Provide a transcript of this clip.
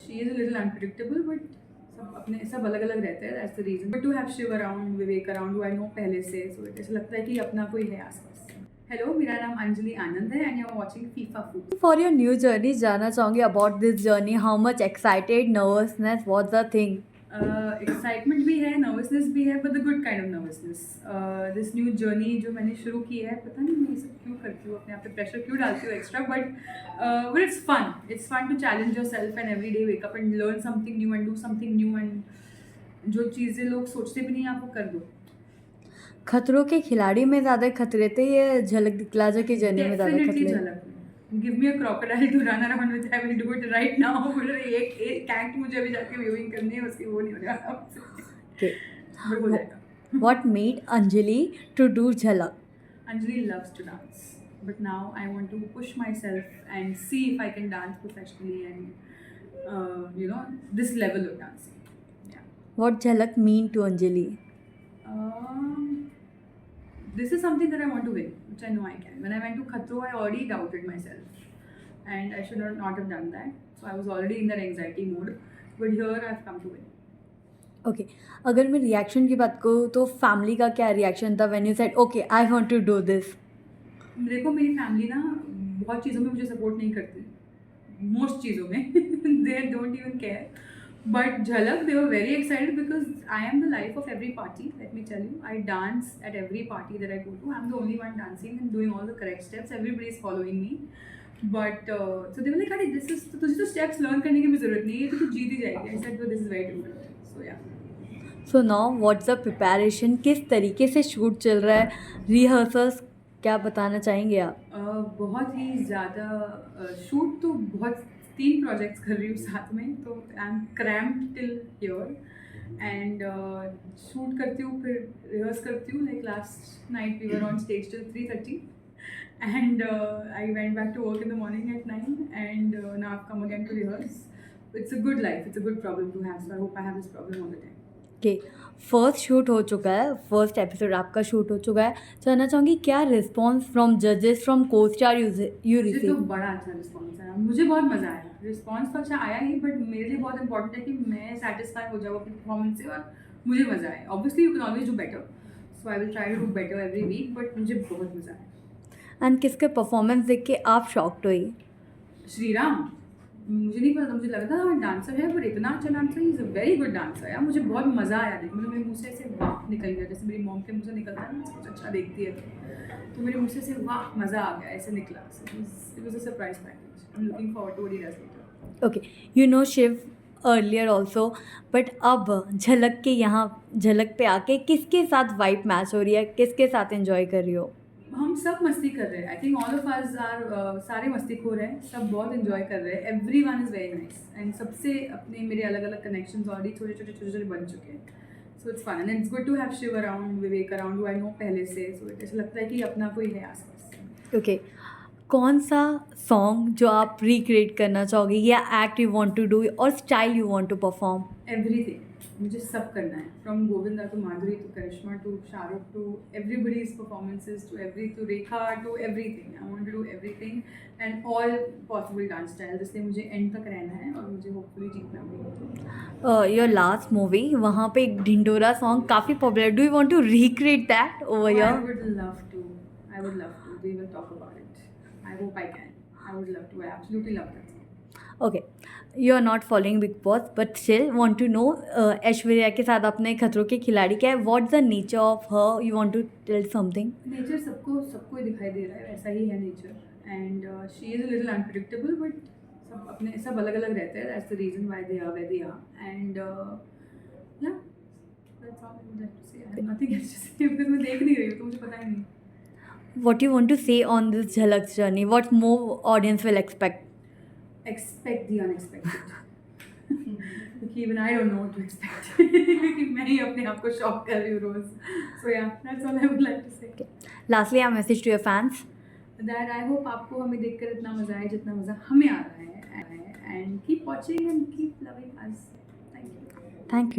She is a little unpredictable, but सब अलग अलग रहते हैं, that's the reason. But to have Shiv around, Vivek around, who I know पहले से, सो ऐसा लगता है कि अपना कोई है आसपास। हेलो, मेरा नाम अंजलि आनंद है and you are watching FIFA food. For your new journey, जानना चाहूँगी about this journey. How much excited, nervousness, what's the thing? Excitement भी है, नर्वसनेस भी है, but the good kind of nervousness. This new journey जो मैंने शुरू की है, पता नहीं मैं ये सब क्यों करती हूँ, अपने आप पे प्रेशर क्यों डालती हूँ extra, but it's fun to challenge yourself and every day wake up and learn something new and do something new, and जो चीज़ें लोग सोचते भी नहीं आप वो कर दो। खतरों के खिलाड़ी में ज़्यादा खतरे थे, ये झलक दिखला जो की जर्नी में ज़्यादा डेफिनेटली खतरे? Jhalak. Give me a crocodile to run around with, I will do it right now. एक कैट मुझे अभी जाके व्यूइंग करनी है, उसकी वो नहीं हो रहा Okay. बट हो जाएगा। What made Anjali to do Jhalak? Anjali loves to dance, but now I want to push myself and see if I can dance professionally and this level of dancing. Yeah. What Jhalak mean to Anjali? This is something that I want to win, which I know I can. When I went to Khatro, I already doubted myself, and I should not have done that. So I was already in that anxiety mode, but here I've come to win. Okay अगर मैं reaction की बात करूँ तो family का क्या reaction था when you said okay I want to do this? देखो, मेरी फैमिली ना बहुत चीज़ों में मुझे सपोर्ट नहीं करती, मोस्ट चीज़ों में they don't even care, but Jhalak they were very excited because I am the life of every party. Let me tell you, I dance at every party that I go to, I am the only one dancing and doing all the correct steps, everybody is following me, but so they were like, अरे this is, तुझे तो steps learn करने की भी जरूरत नहीं है, तो तू जीत ही जाएगी। I said this is very difficult, so yeah. So now what's the preparation, किस तरीके से शूट चल रहा है, रिहर्सल्स क्या बताना चाहेंगे आप? बहुत ही ज़्यादा शूट तो बहुत 3 प्रोजेक्ट्स कर रही हूँ साथ में, तो I am cramped till here and shoot करती हूँ, फिर रिहर्स करती हूँ। Like last night we were on stage till 3:30 and I went back to work in the morning at 9 and now I've come again to rehearse. It's a good life, it's a good problem to have, so I hope I have this problem all the time. Okay first shoot हो चुका है, first episode आपका shoot हो चुका है, जानना चाहूँगी क्या रिस्पॉन्स फ्रॉम जजेस, फ्रॉम को स्टार यू मुझे तो रिसीव? बड़ा अच्छा रिस्पॉन्स आया, मुझे बहुत मज़ा आया। रिस्पॉन्स तो अच्छा आया ही, बट मेरे लिए बहुत इंपॉर्टेंट है कि मैं सेटिस्फाई हो जाऊँ अपनी परफॉर्मेंस से और मुझे मज़ा आए। Obviously you can always do better, so I will try to do better every week, but मुझे बहुत मज़ा आया। एंड किसके परफॉर्मेंस देख के आप शॉक्ड हुई? श्रीराम, मुझे नहीं पता था, मुझे लगता था मैं डांसर है, पर इतना अच्छा dancer, is a very good dancer यार। मुझे बहुत मज़ा आया देख, मतलब मेरे मुँह से ऐसे वाह निकल गया, जैसे मेरी मॉम के मुँह से निकलता है ना, कुछ अच्छा देखती है तो मेरे मुँह से ऐसे वाह मज़ा आ गया, ऐसे निकला। It was a surprise package, I am looking forward to what he does later. Okay you know Shiv earlier also, but अब झलक के यहाँ झलक पे आके किसके साथ वाइब मैच हो रही है, किसके साथ एंजॉय कर रही हो? हम सब मस्ती कर रहे हैं, I think all of us are, सारे मस्तीखोर हैं, सब बहुत इन्जॉय कर रहे हैं, everyone is very nice and सबसे अपने मेरे अलग अलग कनेक्शंस ऑलरेडी छोटे छोटे बन चुके हैं, so it's fun and it's good to have Shiv around, Vivek around, who I know पहले से, सो ऐसा लगता है कि अपना कोई है आसपास। ओके कौन सा सॉन्ग जो आप रिक्रिएट करना चाहोगे, या act you want to do और style you want to perform? Everything, मुझे सब करना है, from Govinda to Madhuri to Karisma to Shahrukh to everybody's performances to Rekha to everything. I want to do everything and all possible dance style, इसलिए मुझे and तक रहना है और मुझे होपफुली जीतना भी। योर लास्ट मूवी, वहाँ पे एक ढिंडोरा सॉन्ग काफ़ी popular, do you want to recreate that over I your? would love to. I would love to. We will talk about it. I hope I can. I would love to. I absolutely love that song. Okay you are not following Bigg Boss but still want to know, Aishwarya के साथ अपने खतरों के खिलाड़ी क्या है, what's the nature of her, you want to tell something? Nature सबको ही दिखाई दे रहा है, वैसा ही है nature and she is a little unpredictable, but सब अलग अलग रहते हैं, that's the reason why they are where they are and या that's all I would like to say. I have nothing else to say because मैं देख नहीं रही हूँ तो मुझे पता ही नहीं। What you want to say on this Jhalak journey? What more audience will expect? Expect the unexpected. क्योंकि even I don't know what to expect. क्योंकि मैं ही अपने आप को शॉक कर रही हूँ रोज। So yeah, that's all I would like to say. Lastly, a message to your fans. That I hope आपको हमें देखकर इतना मज़ा आए जितना मज़ा हमें आ रहा है, and keep watching and keep loving us. Thank you. Thank you.